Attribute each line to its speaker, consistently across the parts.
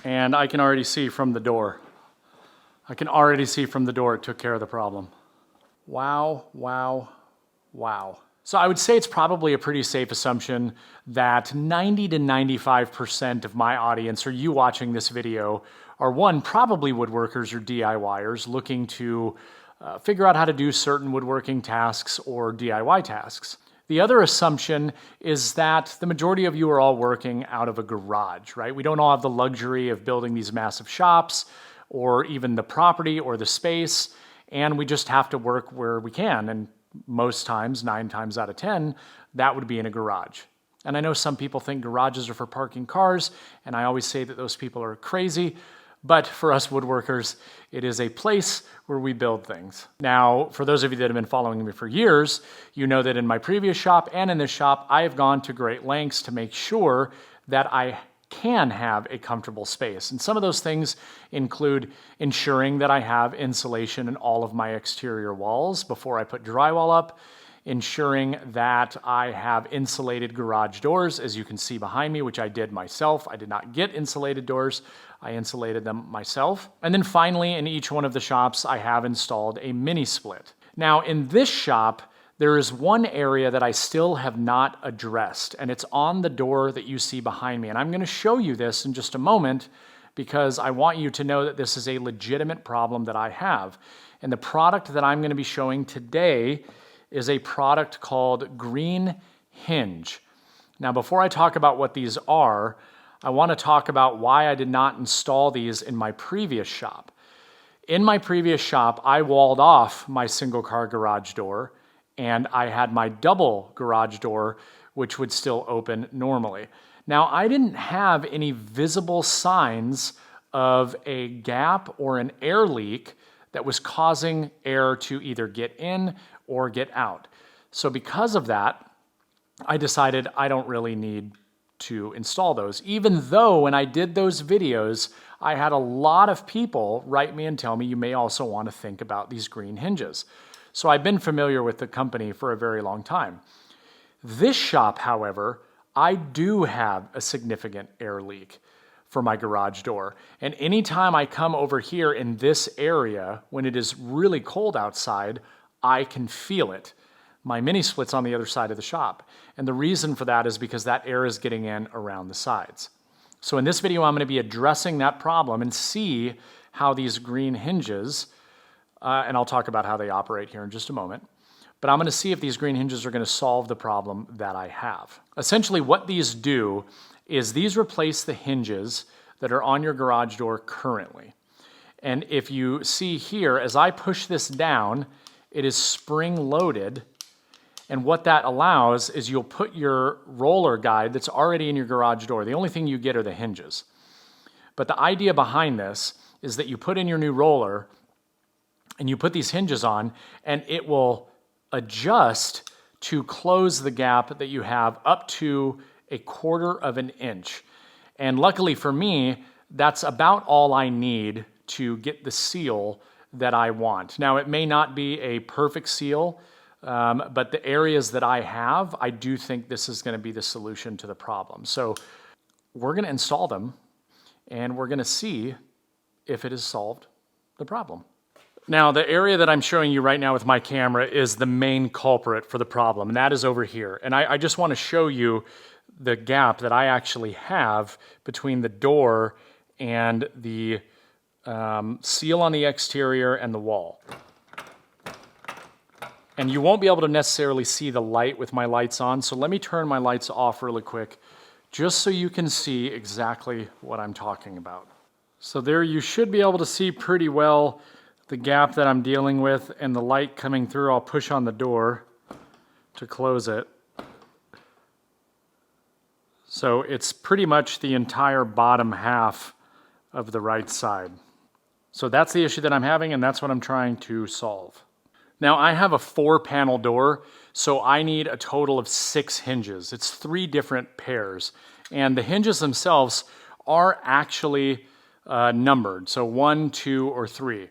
Speaker 1: And I can already see from the door. It took care of the problem. Wow, wow, wow. So I would say it's probably a pretty safe assumption that 90 to 95% of my audience, or you watching this video, are one, probably woodworkers or DIYers looking to figure out how to do certain woodworking tasks or DIY tasks. The other assumption is that the majority of you are all working out of a garage, right? We don't all have the luxury of building these massive shops or even the property or the space, and we just have to work where we can. And most times, 9 times out of 10, that would be in a garage. And I know some people think garages are for parking cars, and I always say that those people are crazy. But for us woodworkers, it is a place where we build things. Now, for those of you that have been following me for years, you know that in my previous shop and in this shop, I have gone to great lengths to make sure that I can have a comfortable space. And some of those things include ensuring that I have insulation in all of my exterior walls before I put drywall up, ensuring that I have insulated garage doors, as you can see behind me, which I did myself. I did not get insulated doors. I insulated them myself. And then finally, in each one of the shops, I have installed a mini split. Now, in this shop, there is one area that I still have not addressed, and it's on the door that you see behind me. And I'm going to show you this in just a moment because I want you to know that this is a legitimate problem that I have. And the product that I'm going to be showing today is a product called Green Hinge. Now, before I talk about what these are, I want to talk about why I did not install these in my previous shop. In my previous shop, I walled off my single car garage door, and I had my double garage door, which would still open normally. Now, I didn't have any visible signs of a gap or an air leak that was causing air to either get in or get out. So because of that, I decided I don't really need to install those. Even though when I did those videos, I had a lot of people write me and tell me you may also want to think about these Green Hinges. So I've been familiar with the company for a very long time. This shop, however, I do have a significant air leak for my garage door. And anytime I come over here in this area, when it is really cold outside, I can feel it. My mini split's on the other side of the shop. And the reason for that is because that air is getting in around the sides. So in this video, I'm going to be addressing that problem and see how these Green Hinges, and I'll talk about how they operate here in just a moment, but I'm going to see if these Green Hinges are going to solve the problem that I have. Essentially, what these do is these replace the hinges that are on your garage door currently. And if you see here, as I push this down, it is spring-loaded. And what that allows is you'll put your roller guide that's already in your garage door. The only thing you get are the hinges. But the idea behind this is that you put in your new roller and you put these hinges on, and it will adjust to close the gap that you have up to 1/4 inch. And luckily for me, that's about all I need to get the seal that I want. Now, it may not be a perfect seal, but the areas that I have, I do think this is going to be the solution to the problem. So we're going to install them, and we're going to see if it has solved the problem. Now, the area that I'm showing you right now with my camera is the main culprit for the problem, and that is over here. And I just want to show you the gap that I actually have between the door and the seal on the exterior and the wall. And you won't be able to necessarily see the light with my lights on, so let me turn my lights off really quick, just so you can see exactly what I'm talking about. So there you should be able to see pretty well the gap that I'm dealing with and the light coming through. I'll push on the door to close it. So it's pretty much the entire bottom half of the right side. So that's the issue that I'm having, and that's what I'm trying to solve. Now, I have a 4-panel door, so I need a total of 6 hinges. It's 3 different pairs, and the hinges themselves are actually numbered, so 1, 2, or 3.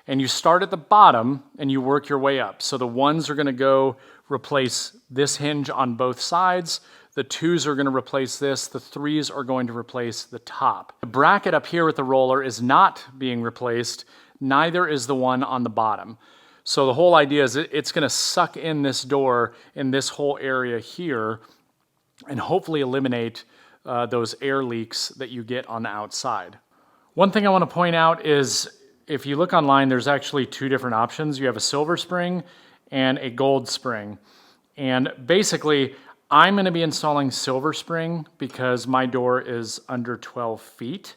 Speaker 1: And you start at the bottom and you work your way up. So the ones are going to go replace this hinge on both sides. The 2s are going to replace this. The 3s are going to replace the top. The bracket up here with the roller is not being replaced. Neither is the one on the bottom. So the whole idea is it's going to suck in this door in this whole area here and hopefully eliminate those air leaks that you get on the outside. One thing I want to point out is if you look online, there's actually 2 different options. You have a silver spring and a gold spring. And basically, I'm going to be installing silver spring because my door is under 12 feet.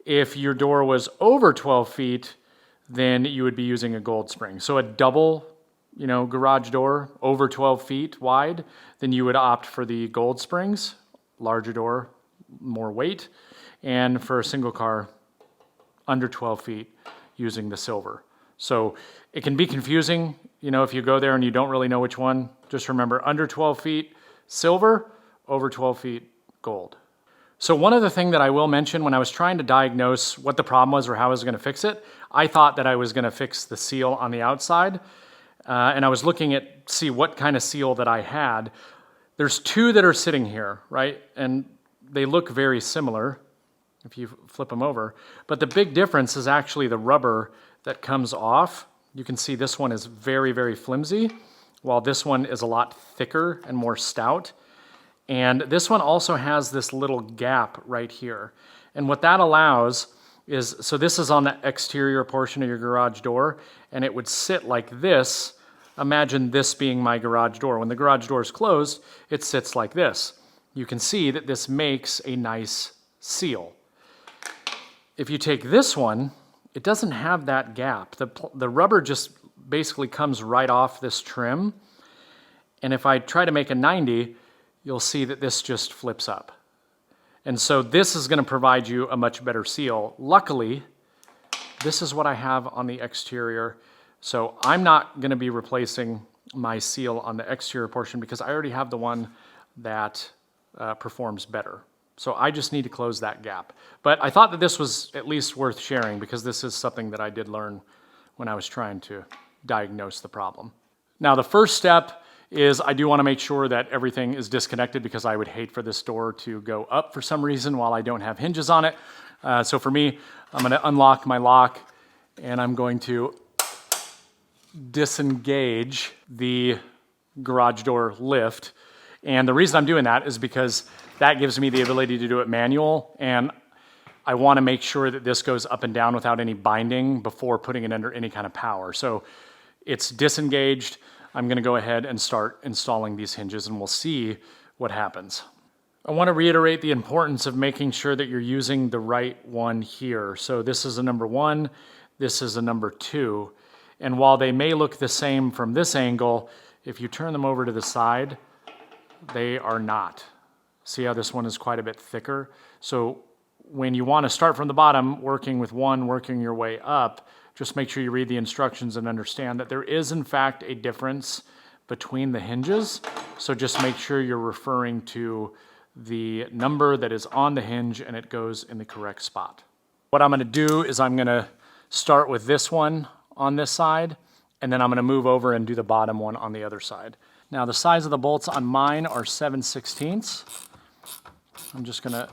Speaker 1: If your door was over 12 feet, then you would be using a gold spring. So a double, garage door over 12 feet wide, then you would opt for the gold springs, larger door, more weight, and for a single car under 12 feet using the silver. So it can be confusing, if you go there and you don't really know which one. Just remember, under 12 feet, silver, over 12 feet, gold. So one other thing that I will mention, when I was trying to diagnose what the problem was or how I was going to fix it, I thought that I was going to fix the seal on the outside. And I was looking at see what kind of seal that I had. There's 2 that are sitting here, right? And they look very similar if you flip them over. But the big difference is actually the rubber that comes off. You can see this one is very, very flimsy, while this one is a lot thicker and more stout. And this one also has this little gap right here. And what that allows is, so this is on the exterior portion of your garage door, and it would sit like this. Imagine this being my garage door. When the garage door is closed, it sits like this. You can see that this makes a nice seal. If you take this one, it doesn't have that gap. The rubber just basically comes right off this trim. And if I try to make a 90, you'll see that this just flips up. And so this is going to provide you a much better seal. Luckily, this is what I have on the exterior. So I'm not going to be replacing my seal on the exterior portion because I already have the one that performs better. So I just need to close that gap. But I thought that this was at least worth sharing because this is something that I did learn when I was trying to diagnose the problem. Now the first step is I do want to make sure that everything is disconnected because I would hate for this door to go up for some reason while I don't have hinges on it. So for me, I'm going to unlock my lock and I'm going to disengage the garage door lift. And the reason I'm doing that is because that gives me the ability to do it manual, and I want to make sure that this goes up and down without any binding before putting it under any kind of power. So it's disengaged. I'm going to go ahead and start installing these hinges, and we'll see what happens. I want to reiterate the importance of making sure that you're using the right one here. So this is a number 1, this is a number 2. And while they may look the same from this angle, if you turn them over to the side, they are not. See how this one is quite a bit thicker? So when you want to start from the bottom, working with one, working your way up, just make sure you read the instructions and understand that there is in fact a difference between the hinges. So just make sure you're referring to the number that is on the hinge and it goes in the correct spot. What I'm going to do is I'm going to start with this one on this side, and then I'm going to move over and do the bottom one on the other side. Now the size of the bolts on mine are 7/16. I'm just going to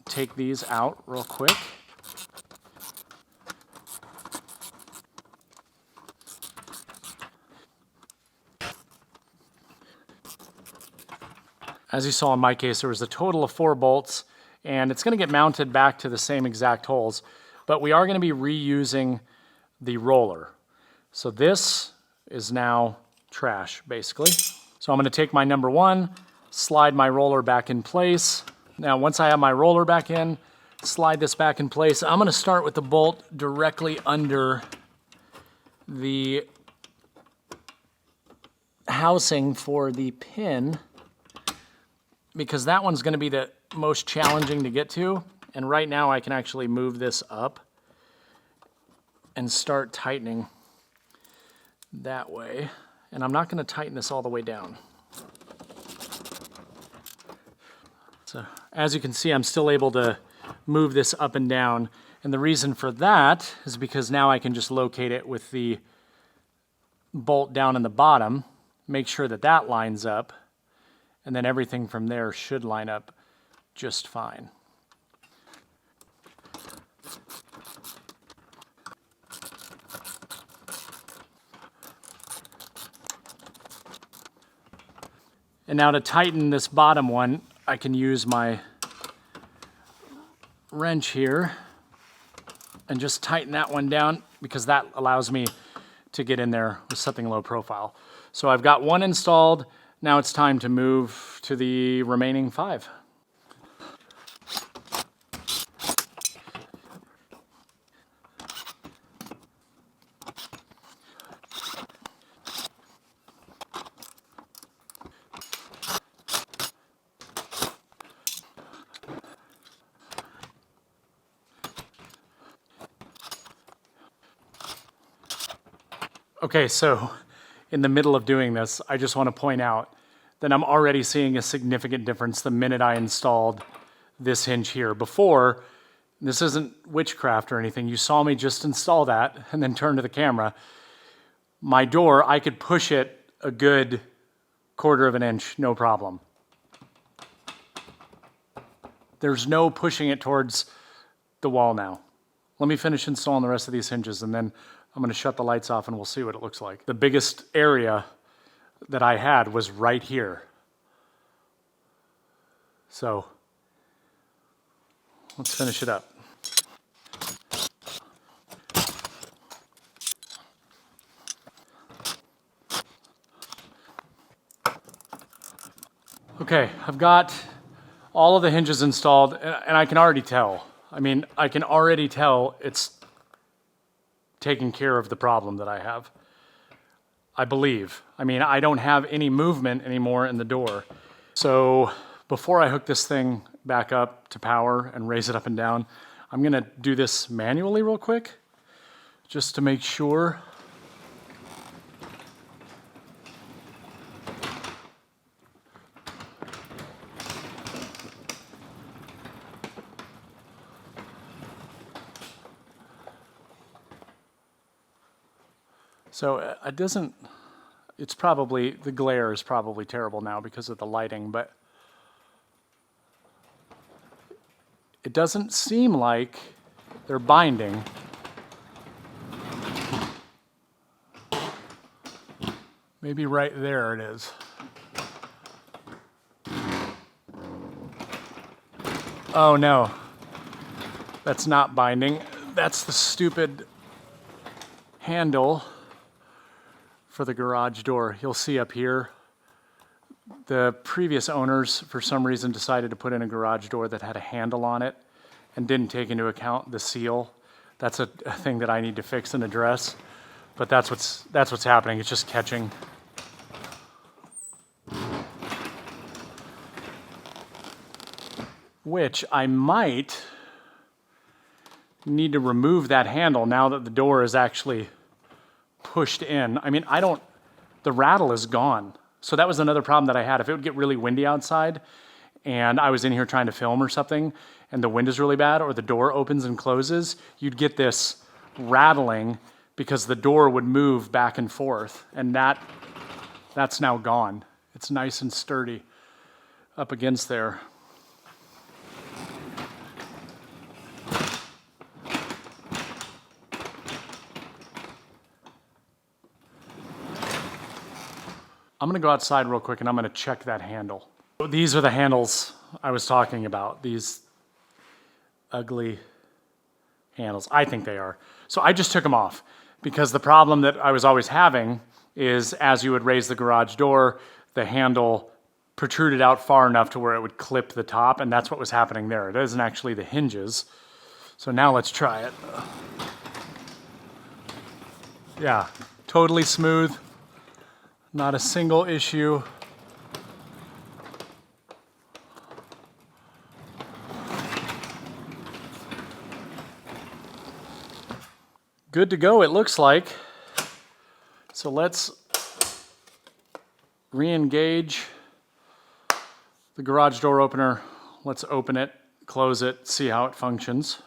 Speaker 1: take these out real quick. As you saw in my case, there was a total of 4 bolts, and it's going to get mounted back to the same exact holes, but we are going to be reusing the roller. So this is now trash, basically. So I'm going to take my number 1, slide my roller back in place. Now, once I have my roller back in, slide this back in place. I'm going to start with the bolt directly under the housing for the pin, because that one's going to be the most challenging to get to. And right now I can actually move this up and start tightening that way. And I'm not going to tighten this all the way down. So as you can see, I'm still able to move this up and down. And the reason for that is because now I can just locate it with the bolt down in the bottom, make sure that that lines up, and then everything from there should line up just fine. And now to tighten this bottom one, I can use my wrench here and just tighten that one down, because that allows me to get in there with something low profile. So I've got one installed. Now it's time to move to the remaining 5. Okay, so in the middle of doing this, I just want to point out that I'm already seeing a significant difference the minute I installed this hinge here. Before, this isn't witchcraft or anything. You saw me just install that and then turn to the camera. My door, I could push it a good 1/4 of an inch, no problem. There's no pushing it towards the wall now. Let me finish installing the rest of these hinges, and then I'm going to shut the lights off and we'll see what it looks like. The biggest area that I had was right here. So let's finish it up. Okay, I've got all of the hinges installed, and I can already tell. I can already tell it's taking care of the problem that I have. I believe. I don't have any movement anymore in the door. So before I hook this thing back up to power and raise it up and down, I'm gonna do this manually real quick, just to make sure. So it's probably, the glare is probably terrible now because of the lighting, but it doesn't seem like they're binding. Maybe right there it is. Oh no, that's not binding. That's the stupid handle for the garage door. You'll see up here, the previous owners for some reason decided to put in a garage door that had a handle on it and didn't take into account the seal. That's a thing that I need to fix and address, but that's what's happening. It's just catching. Which I might need to remove that handle now that the door is actually pushed in. The rattle is gone. So that was another problem that I had. If it would get really windy outside and I was in here trying to film or something and the wind is really bad or the door opens and closes, you'd get this rattling because the door would move back and forth, and that's now gone. It's nice and sturdy up against there. I'm gonna go outside real quick and I'm gonna check that handle. These are the handles I was talking about, these ugly handles. I think they are. So I just took them off because the problem that I was always having is as you would raise the garage door, the handle protruded out far enough to where it would clip the top, and that's what was happening there. It isn't actually the hinges. So now let's try it. Yeah, totally smooth. Not a single issue. Good to go, it looks like. So let's re-engage the garage door opener. Let's open it, close it, see how it functions.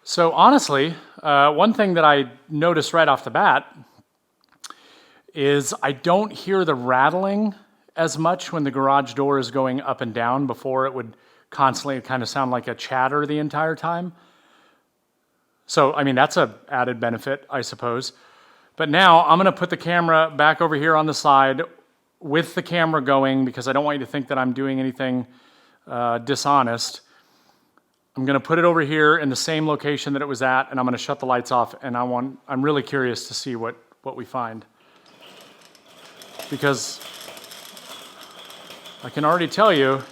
Speaker 1: So honestly, one thing that I noticed right off the bat is I don't hear the rattling as much when the garage door is going up and down. Before, it would constantly kind of sound like a chatter the entire time. So, I mean, that's an added benefit, I suppose. But now I'm going to put the camera back over here on the side with the camera going, because I don't want you to think that I'm doing anything dishonest. I'm going to put it over here in the same location that it was at, and I'm going to shut the lights off, and I'm really curious to see what we find. Because I can already tell you,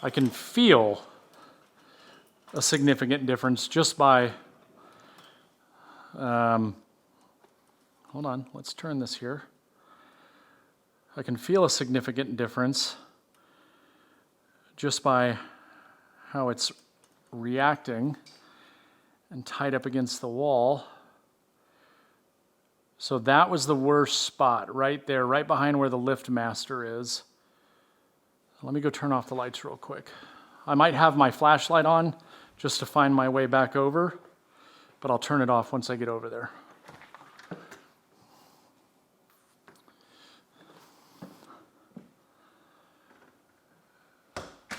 Speaker 1: I can feel a significant difference just by, hold on, let's turn this here. I can feel a significant difference just by how it's reacting and tied up against the wall. So that was the worst spot right there, right behind where the lift master is. Let me go turn off the lights real quick. I might have my flashlight on just to find my way back over, but I'll turn it off once I get over there.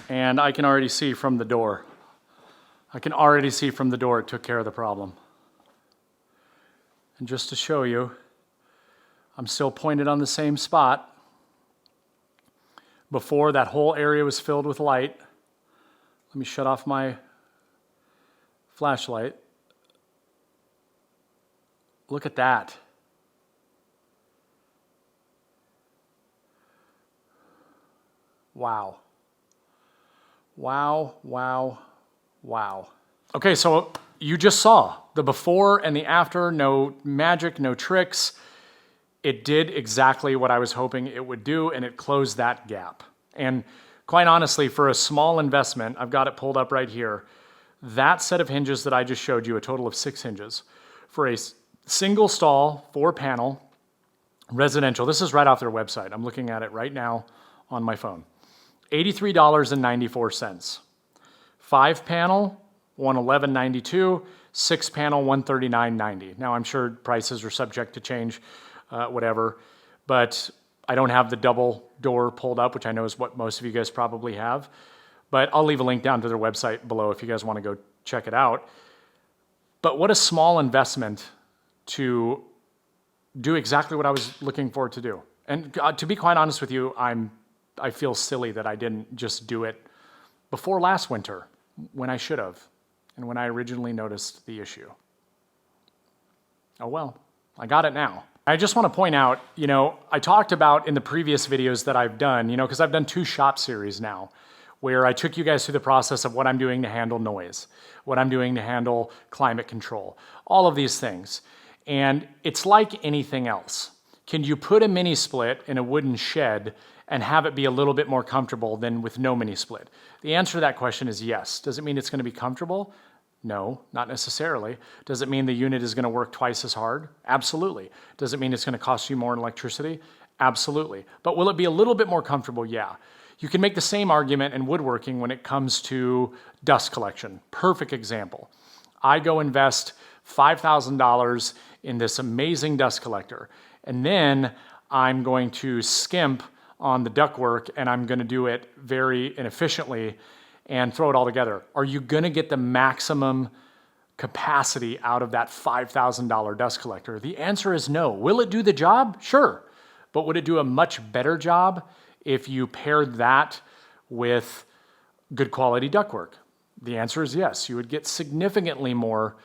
Speaker 1: And I can already see from the door. It took care of the problem. And just to show you, I'm still pointed on the same spot. Before, that whole area was filled with light. Let me shut off my flashlight. Look at that. Wow. Wow, wow, wow. Okay, so you just saw the before and the after. No magic, no tricks. It did exactly what I was hoping it would do, and it closed that gap. And quite honestly, for a small investment, I've got it pulled up right here, that set of hinges that I just showed you, a total of 6 hinges, for a single stall, 4-panel, residential. This is right off their website. I'm looking at it right now on my phone. $83.94. 5-panel, $111.92. 6-panel, $139.90. Now, I'm sure prices are subject to change, whatever, but I don't have the double door pulled up, which I know is what most of you guys probably have. But I'll leave a link down to their website below if you guys want to go check it out. But what a small investment to do exactly what I was looking for to do. And to be quite honest with you, I feel silly that I didn't just do it before last winter when I should have, and when I originally noticed the issue. Oh well, I got it now. I just want to point out, I talked about in the previous videos that I've done, because I've done 2 shop series now, where I took you guys through the process of what I'm doing to handle noise, what I'm doing to handle climate control, all of these things. And it's like anything else. Can you put a mini split in a wooden shed and have it be a little bit more comfortable than with no mini split? The answer to that question is yes. Does it mean it's going to be comfortable? No, not necessarily. Does it mean the unit is going to work twice as hard? Absolutely. Does it mean it's going to cost you more in electricity? Absolutely. But will it be a little bit more comfortable? Yeah. You can make the same argument in woodworking when it comes to dust collection. Perfect example. I go invest $5,000 in this amazing dust collector, and then I'm going to skimp on the ductwork, and I'm going to do it very inefficiently and throw it all together. Are you going to get the maximum capacity out of that $5,000 dust collector? The answer is no. Will it do the job? Sure. But would it do a much better job if you paired that with good quality ductwork? The answer is yes. You would get significantly more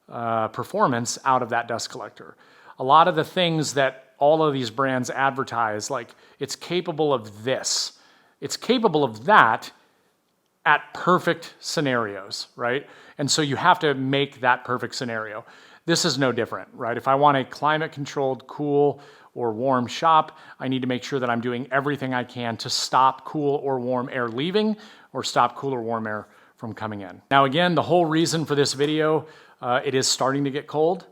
Speaker 1: performance out of that dust collector. A lot of the things that all of these brands advertise, like it's capable of this, it's capable of that at perfect scenarios, right? And so you have to make that perfect scenario. This is no different, right? If I want a climate-controlled, cool, or warm shop, I need to make sure that I'm doing everything I can to stop cool or warm air leaving or stop cool or warm air from coming in. Now again, the whole reason for this video, it is starting to get cold.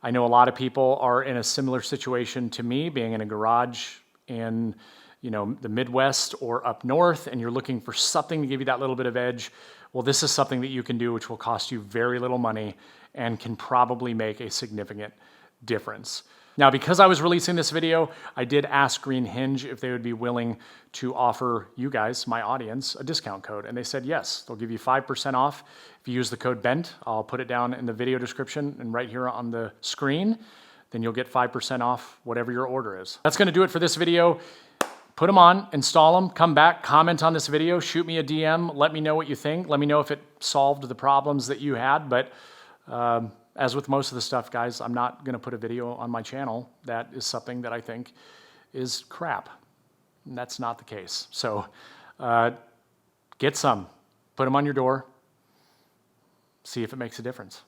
Speaker 1: I know a lot of people are in a similar situation to me, being in a garage in the Midwest or up north, and you're looking for something to give you that little bit of edge. Well, this is something that you can do which will cost you very little money and can probably make a significant difference. Now, because I was releasing this video, I did ask Green Hinge if they would be willing to offer you guys, my audience, a discount code. And they said yes. They'll give you 5% off if you use the code BENT. I'll put it down in the video description and right here on the screen. Then you'll get 5% off whatever your order is. That's going to do it for this video. Put them on, install them, come back, comment on this video, shoot me a DM, let me know what you think. Let me know if it solved the problems that you had. But as with most of the stuff, guys, I'm not going to put a video on my channel that is something that I think is crap. And that's not the case. So get some, put them on your door, see if it makes a difference.